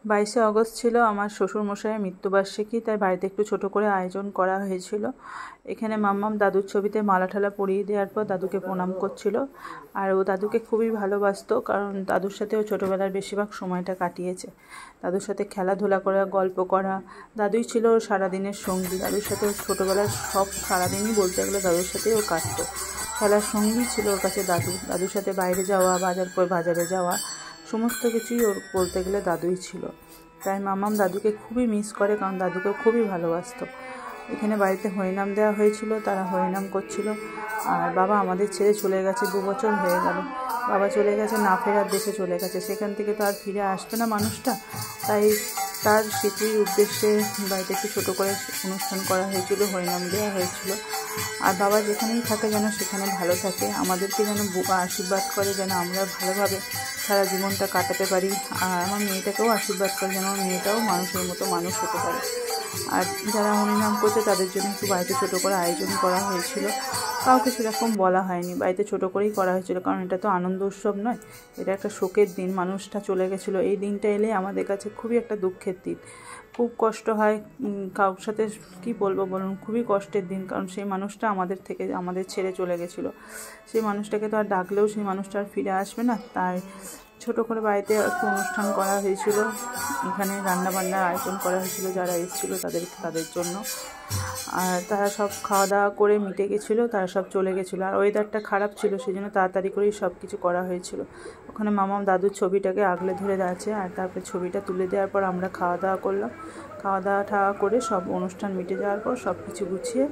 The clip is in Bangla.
22শে অগস্ট ছিল আমার শ্বশুরমশাইয়ের মৃত্যুবার্ষিকী, তাই বাড়িতে একটু ছোট করে আয়োজন করা হয়েছিল। এখানে মাম্মাম দাদুর ছবিতে মালা ঠালা পরিয়ে দেওয়ার পর দাদুকে প্রণাম করছিল। আর ও দাদুকে খুবই ভালোবাসতো, কারণ দাদুর সাথে ও ছোটোবেলার বেশিরভাগ সময়টা কাটিয়েছে। দাদুর সাথে খেলাধুলা করা, গল্প করা, দাদুই ছিল ওর সারাদিনের সঙ্গী। দাদুর সাথে ওর ছোটোবেলার সব সারাদিনই বলতে গেলে দাদুর সাথেই ও কাটতো। খেলার সঙ্গী ছিল ওর কাছে দাদু। দাদুর সাথে বাইরে যাওয়া, বাজারে যাওয়া, সমস্ত কিছুই ওর বলতে গেলে দাদুই ছিল। তাই মাম্মাম দাদুকে খুবই মিস করে, কারণ দাদুকে খুবই ভালোবাসতো। এখানে বাড়িতে হরিনাম দেওয়া হয়েছিল, তারা হরিনাম করছিল। আর বাবা আমাদের ছেড়ে চলে গেছে, 2 বছর হয়ে গেল। বাবা চলে গেছে, না ফেরার দেশে চলে গেছে, সেখান থেকে তো আর ফিরে আসবে না মানুষটা। তাই তার স্মৃতির উদ্দেশ্যে বাড়িতে একটু ছোটো করে অনুষ্ঠান করা হয়েছিল, হরিনাম দেওয়া হয়েছিল। আর বাবা যেখানেই থাকে যেন সেখানে ভালো থাকে, আমাদেরকে যেন আশীর্বাদ করে যেন আমরা ভালোভাবে সারা জীবনটা কাটাতে পারি। আর আমার মেয়েটাকেও আশীর্বাদ করে যেন আমার মেয়েটাও মানুষের মতো মানুষ হতে পারে। আর যারা হরিনাম করছে তাদের জন্য একটু বাড়িতে ছোটো করে আয়োজন করা হয়েছিল। কাউকে সেরকম বলা হয়নি, বাড়িতে ছোটো করেই করা হয়েছিল, কারণ এটা তো আনন্দ উৎসব নয়, এটা একটা শোকের দিন। মানুষটা চলে গেছিলো, এই দিনটা এলে আমাদের কাছে খুবই একটা দুঃখের দিন। খুব কষ্ট হয়, কারোর সাথে কী বলবো বলুন, খুবই কষ্টের দিন। কারণ সেই মানুষটা আমাদের ছেড়ে চলে গেছিলো। সেই মানুষটাকে তো আর ডাকলেও সেই মানুষটা আর ফিরে আসবে না। তাই ছোটো করে বাড়িতে একটু অনুষ্ঠান করা হয়েছিল। এখানে রান্নাবান্নার আয়োজন করা হয়েছিল, যারা এসেছিলো তাদের জন্য। আর তারা সব খাওয়া দাওয়া করে মিটে গেছিলো, তারা সব চলে গেছিলো। আর ওয়েদারটা খারাপ ছিল, সেই জন্য তাড়াতাড়ি করেই সব কিছু করা হয়েছিল। ওখানে মামাম দাদুর ছবিটাকে আগলে ধরে আছে, আর তারপরে ছবিটা তুলে দেওয়ার পর আমরা খাওয়া দাওয়া করলাম। খাওয়া দাওয়া করে সব অনুষ্ঠান মিটে যাওয়ার পর সব কিছু গুছিয়ে